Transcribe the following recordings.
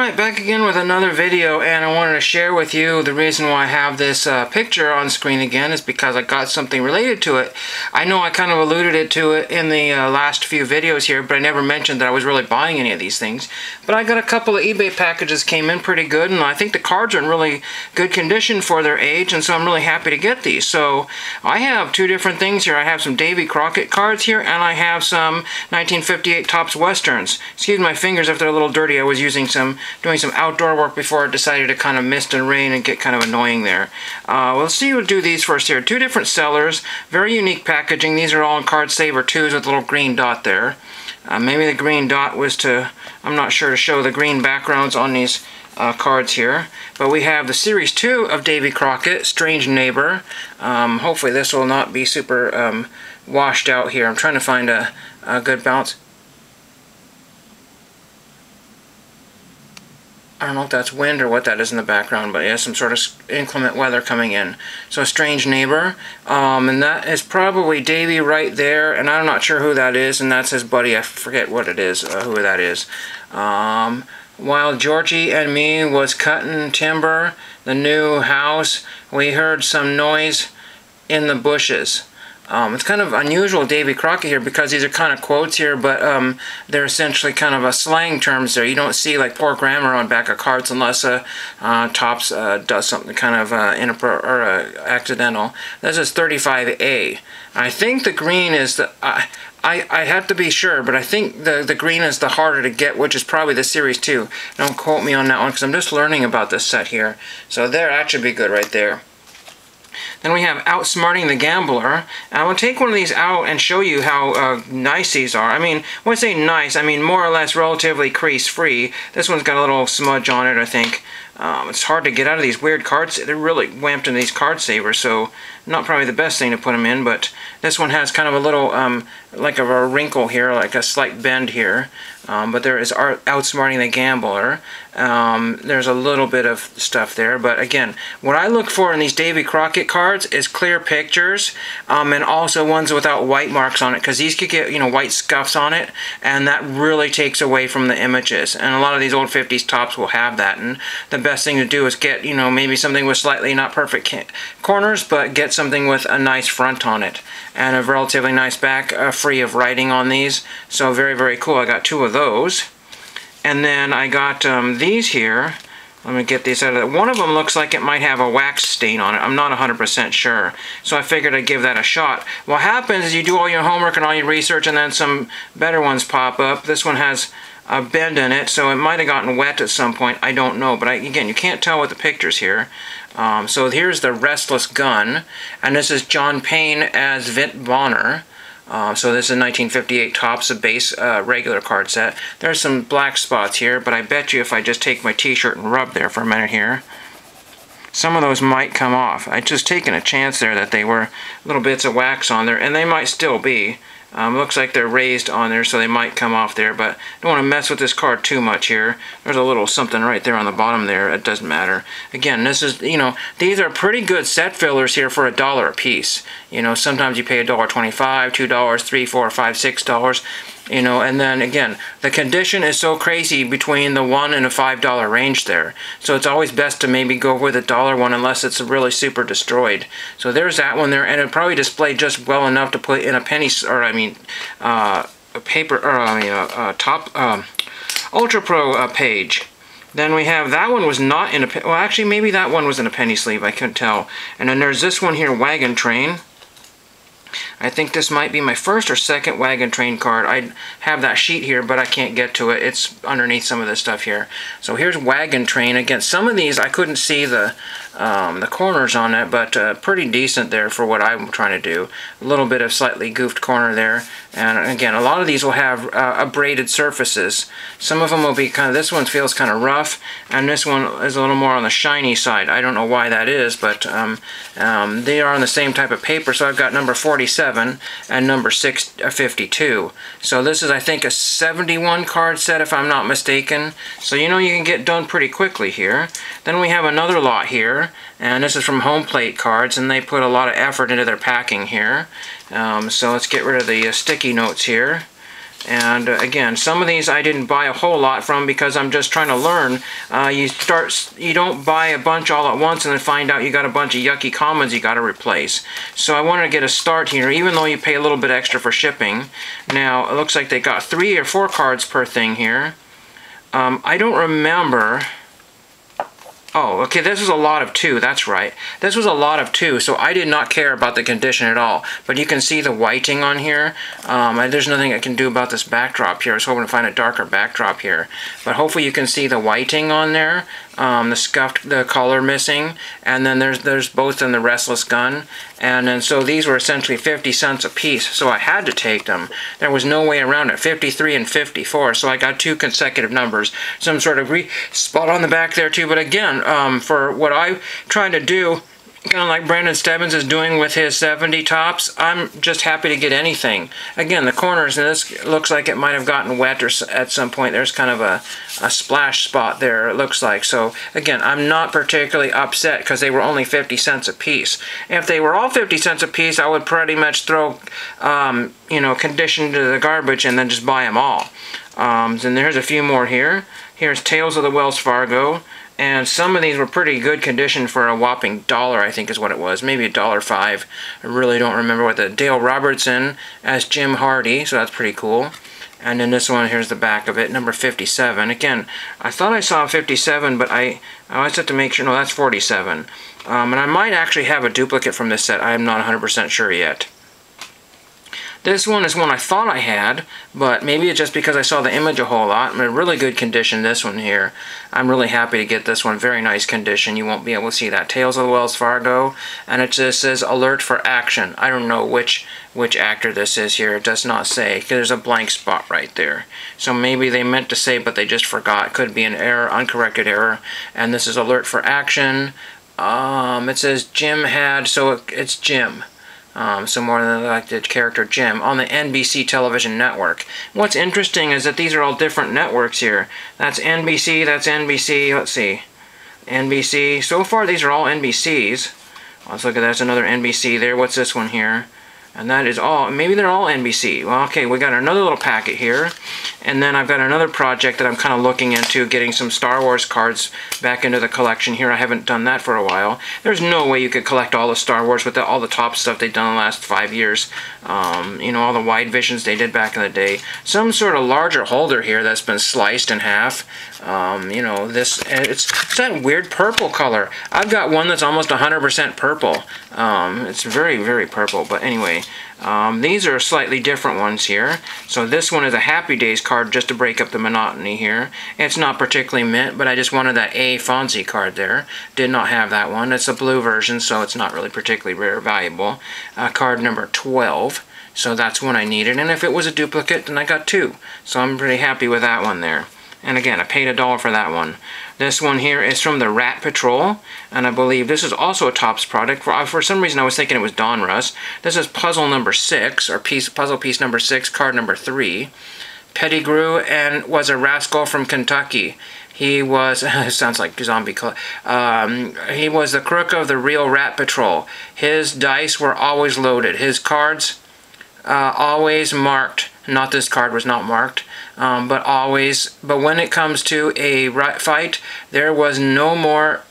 Alright, back again with another video, and I wanted to share with you the reason why I have this picture on screen again is because I got something related to it. I know I kind of alluded to it in the last few videos here, but I never mentioned that I was really buying any of these things. But I got a couple of eBay packages came in pretty good, and I think the cards are in really good condition for their age, and so I'm really happy to get these. So I have two different things here. I have some Davy Crockett cards here, and I have some 1958 Topps Westerns. Excuse my fingers if they're a little dirty. I was doing some outdoor work before it decided to kind of mist and rain and get kind of annoying there. Let's see we'll do these first here. Two different sellers, very unique packaging. These are all in card saver 2s with a little green dot there. Maybe the green dot was to, I'm not sure, to show the green backgrounds on these cards here. But we have the Series 2 of Davy Crockett, Strange Neighbor. Hopefully this will not be super washed out here. I'm trying to find a good balance. I don't know if that's wind or what that is in the background, but yeah, some sort of inclement weather coming in. So Strange Neighbor, and that is probably Davy right there, and I'm not sure who that is, and that's his buddy. I forget what it is, who that is. While Georgie and me was cutting timber, the new house, we heard some noise in the bushes. It's kind of unusual, Davy Crockett here, because these are kind of quotes here, but they're essentially kind of a slang terms there. You don't see like poor grammar on back of cards unless Topps does something kind of accidental. This is 35A. I think the green is the... I have to be sure, but I think the green is the harder to get, which is probably the Series 2. Don't quote me on that one, because I'm just learning about this set here. So there, that should be good right there. Then we have Outsmarting the Gambler. I will take one of these out and show you how nice these are. I mean, when I say nice, I mean more or less relatively crease-free. This one's got a little smudge on it, I think. It's hard to get out of these weird cards. They're really wamped into these card savers, so not probably the best thing to put them in, but this one has kind of a little, like a wrinkle here, like a slight bend here. But there is Outsmarting the Gambler. There's a little bit of stuff there, but again, what I look for in these Davy Crockett cards is clear pictures, and also ones without white marks on it, because these could get, white scuffs on it, and that really takes away from the images. And a lot of these old 50s Topps will have that, and the best thing to do is get, maybe something with slightly not perfect corners, but get something with a nice front on it, and a relatively nice back, free of writing on these. So very, very cool. I got two of those. And then I got these here. Let me get these out of there. One of them looks like it might have a wax stain on it. I'm not 100% sure. So I figured I'd give that a shot. What happens is you do all your homework and all your research, and then some better ones pop up. This one has a bend in it, so it might have gotten wet at some point. I don't know. But again, you can't tell with the pictures here. So here's the Restless Gun. And this is John Payne as Vint Bonner. So this is a 1958 Topps, a base regular card set. There's some black spots here, but I bet you if I just take my t-shirt and rub there for a minute here, some of those might come off. I just taken a chance there that they were little bits of wax on there, and they might still be. Looks like they're raised on there, so they might come off there, but don't want to mess with this card too much here. There's a little something right there on the bottom there. It doesn't matter. Again, this is, these are pretty good set fillers here for $1 a piece. Sometimes you pay $1.25, $2, $3, $4, $5, $6. And then again, the condition is so crazy between the $1 and a $5 range there. So it's always best to maybe go with a $1 one unless it's really super destroyed. So there's that one there, and it'll probably display just well enough to put in a penny, or a paper, or top Ultra Pro page. Then we have, that one was not in a, well actually maybe that one was in a penny sleeve, I couldn't tell. And then there's this one here, Wagon Train. I think this might be my first or second Wagon Train card. I have that sheet here, but I can't get to it. It's underneath some of this stuff here. So here's Wagon Train. Again, some of these I couldn't see the corners on it, but pretty decent there for what I'm trying to do. A little bit of slightly goofed corner there. And again, a lot of these will have abraded surfaces. Some of them will be kind of, this one feels kind of rough, and this one is a little more on the shiny side. I don't know why that is, but they are on the same type of paper. So I've got number 47 and number 652. So this is, I think, a 71 card set if I'm not mistaken. So you can get done pretty quickly here. Then we have another lot here, and this is from Home Plate Cards, and they put a lot of effort into their packing here. So let's get rid of the sticky notes here. And again, some of these I didn't buy a whole lot from because I'm just trying to learn. You don't buy a bunch all at once and then find out you got a bunch of yucky commons you got to replace. So I wanted to get a start here, even though you pay a little bit extra for shipping. Now it looks like they got 3 or 4 cards per thing here. I don't remember. Oh, okay, this was a lot of 2, that's right. This was a lot of 2, so I did not care about the condition at all. But you can see the whiting on here. There's nothing I can do about this backdrop here. I was hoping to find a darker backdrop here. But hopefully you can see the whiting on there, the color missing, and then there's both in the Restless Gun. And then so these were essentially 50 cents a piece, so I had to take them. There was no way around it, 53 and 54, so I got 2 consecutive numbers. Some sort of spot on the back there too, but again, for what I'm trying to do, kind of like Brandon Stebbins is doing with his 70 tops, I'm just happy to get anything. Again, the corners, and this looks like it might have gotten wet or at some point. There's kind of a splash spot there, it looks like. So again, I'm not particularly upset because they were only 50 cents a piece. If they were all 50 cents a piece, I would pretty much throw, condition to the garbage and then just buy them all. And there's a few more here. Here's Tales of the Wells Fargo. And some of these were pretty good condition for a whopping $1, I think is what it was. Maybe $1.05. I really don't remember what the... Dale Robertson as Jim Hardy, so that's pretty cool. And then this one, here's the back of it, number 57. Again, I thought I saw 57, but I always have to make sure... No, that's 47. And I might actually have a duplicate from this set. I am not 100% sure yet. This one is one I thought I had, but maybe it's just because I saw the image a whole lot. I'm in really good condition, this one here. I'm really happy to get this one. Very nice condition. You won't be able to see that. Tales of the Wells Fargo, and it just says Alert for Action. I don't know which actor this is here. It does not say, because there's a blank spot right there. So maybe they meant to say, but they just forgot. Could be an error, uncorrected error. And this is Alert for Action. It says Jim had, so it's Jim. So more than like the character Jim on the NBC television network. What's interesting is that these are all different networks here. That's NBC, let's see. NBC, so far these are all NBCs. Let's look at that's another NBC there. What's this one here? And that is all, maybe they're all NBC. Well, okay, we got another little packet here. And then I've got another project that I'm kind of looking into, getting some Star Wars cards back into the collection here. I haven't done that for a while. There's no way you could collect all the Star Wars with all the top stuff they've done in the last 5 years. All the wide visions they did back in the day. Some sort of larger holder here that's been sliced in half. It's that weird purple color. I've got one that's almost 100% purple. It's very, very purple, but anyway. These are slightly different ones here. So this one is a Happy Days card just to break up the monotony here. It's not particularly mint, but I just wanted that A Fonzie card there. Did not have that one. It's a blue version, so it's not really particularly rare or valuable. Card number 12. So that's one I needed. And if it was a duplicate, then I got 2. So I'm pretty happy with that one there. And again, I paid $1 for that one. This one here is from the Rat Patrol, and I believe this is also a Topps product. For some reason, I was thinking it was Donruss. This is puzzle number 6, or puzzle piece number 6, card number 3. Pettigrew and was a rascal from Kentucky. He was, sounds like zombie, he was the crook of the real Rat Patrol. His dice were always loaded. His cards always marked. Not this card was not marked, but always. But when it comes to a fight, there was no more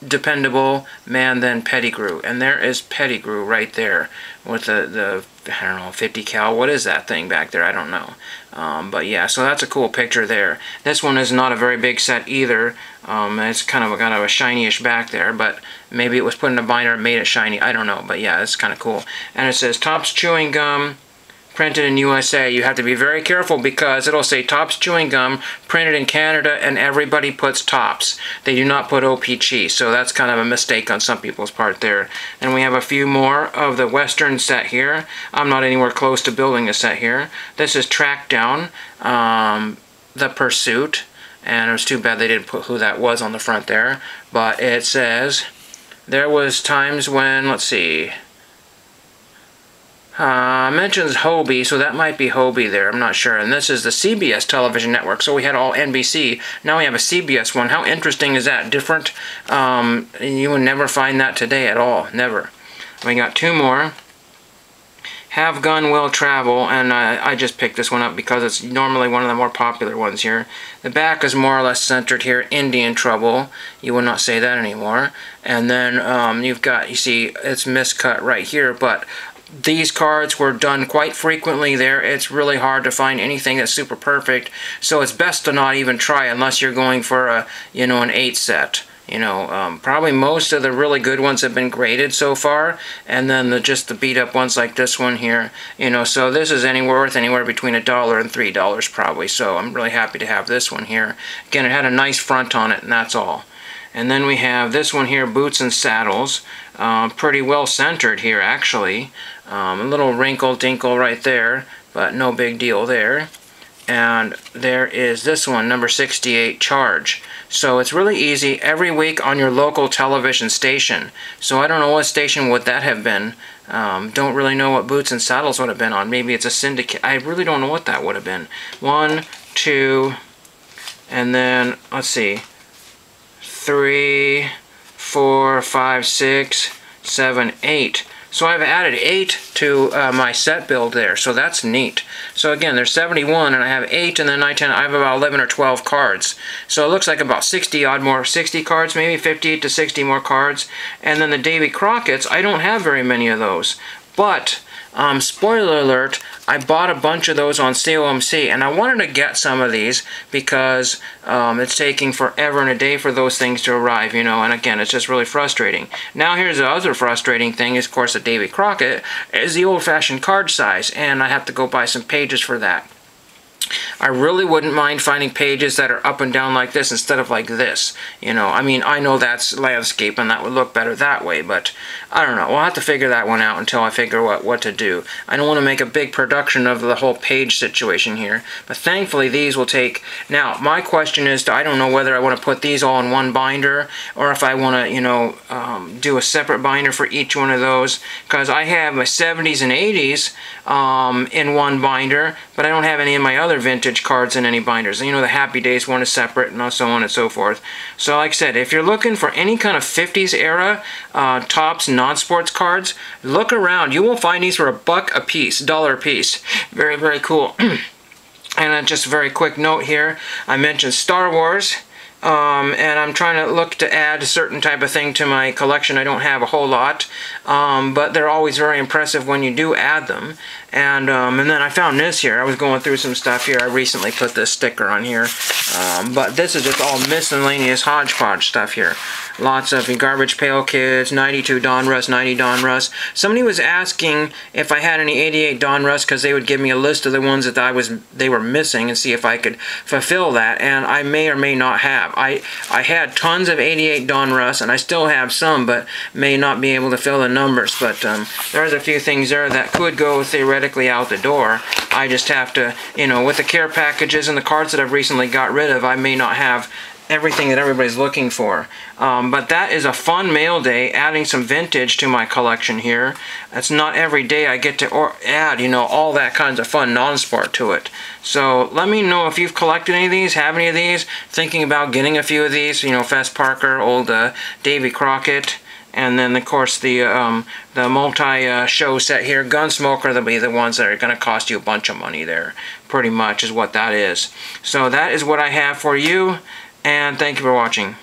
dependable man than Pettigrew. And there is Pettigrew right there with the I don't know, 50 cal. What is that thing back there? I don't know. But yeah, so that's a cool picture there. This one is not a very big set either. It's kind of a shiny-ish back there, but maybe it was put in a binder and made it shiny. I don't know, but yeah, it's kind of cool. And it says Topps Chewing Gum, printed in USA. You have to be very careful because it'll say Topps Chewing Gum, printed in Canada, and everybody puts Topps. They do not put OPG, so that's kind of a mistake on some people's part there. And we have a few more of the Western set here. I'm not anywhere close to building a set here. This is Track Down, The Pursuit, and it was too bad they didn't put who that was on the front there. But it says, there was times when, let's see, mentions Hobie, so that might be Hobie there, I'm not sure. And this is the CBS television network, so we had all NBC. Now we have a CBS one. How interesting is that? Different. You would never find that today at all. Never. We got 2 more. Have gun will travel, and I just picked this one up because it's normally one of the more popular ones here. The back is more or less centered here, Indian trouble. You will not say that anymore. And then you've got, you see, it's miscut right here, but these cards were done quite frequently there. It's really hard to find anything that's super perfect, so it's best to not even try unless you're going for a, you know, an 8 set. You know, probably most of the really good ones have been graded so far, and then just the beat up ones like this one here, you know, so this is worth anywhere between $1 and $3 probably, so I'm really happy to have this one here. Again, it had a nice front on it, and that's all. And then we have this one here, Boots and Saddles. Pretty well centered here, actually. A little wrinkle dinkle right there, but no big deal there. And there is this one, number 68, Charge. So it's really easy, every week on your local television station. So I don't know what station would that have been. Don't really know what Boots and Saddles would have been on. Maybe it's a syndicate. I really don't know what that would have been. 1, 2, and then, let's see, 3, 4, 5, 6, 7, 8. So I've added 8 to my set build there, so that's neat. So again, there's 71, and I have 8, and then I have about 11 or 12 cards. So it looks like about 60 cards, maybe 58 to 60 more cards. And then the Davy Crockett's, I don't have very many of those. But, spoiler alert, I bought a bunch of those on COMC, and I wanted to get some of these because it's taking forever and a day for those things to arrive, you know, and again, it's just really frustrating. Now here's the other frustrating thing, is, of course, the Davy Crockett is the old-fashioned card size, and I have to go buy some pages for that. I really wouldn't mind finding pages that are up and down like this instead of like this. You know, I mean, I know that's landscape and that would look better that way, but I don't know. We'll have to figure that one out until I figure what to do. I don't want to make a big production of the whole page situation here, but thankfully these will take... Now, my question is, I don't know whether I want to put these all in one binder or if I want to, you know, do a separate binder for each one of those, because I have my 70s and 80s in one binder, but I don't have any of my other vintage cards in any binders. You know, the Happy Days one is separate, and so on and so forth. So like I said, if you're looking for any kind of 50s era Topps non-sports cards, look around. You will find these for $1 a piece, $1 a piece. Very, very cool. And just a very quick note here, I mentioned Star Wars. And I'm trying to look to add a certain type of thing to my collection. I don't have a whole lot, but they're always very impressive when you do add them. And then I found this here. I was going through some stuff here. I recently put this sticker on here. But this is just all miscellaneous hodgepodge stuff here. Lots of Garbage Pail Kids, 92 Donruss, 90 Donruss. Somebody was asking if I had any 88 Donruss because they would give me a list of the ones that they were missing and see if I could fulfill that. And I may or may not have. I had tons of 88 Donruss, and I still have some, but may not be able to fill the numbers. But there's a few things there that could go theoretically out the door. I just have to, you know, with the care packages and the cards that I've recently got rid of, I may not have everything that everybody's looking for. But that is a fun mail day, adding some vintage to my collection here. It's not every day I get to add, you know, all that kinds of fun non-sport to it. So let me know if you've collected any of these, have any of these, thinking about getting a few of these, you know, Fess Parker, old Davy Crockett, and then of course the multi-show set here, Gunsmoker, they'll be the ones that are going to cost you a bunch of money there, pretty much is what that is. So that is what I have for you. And thank you for watching.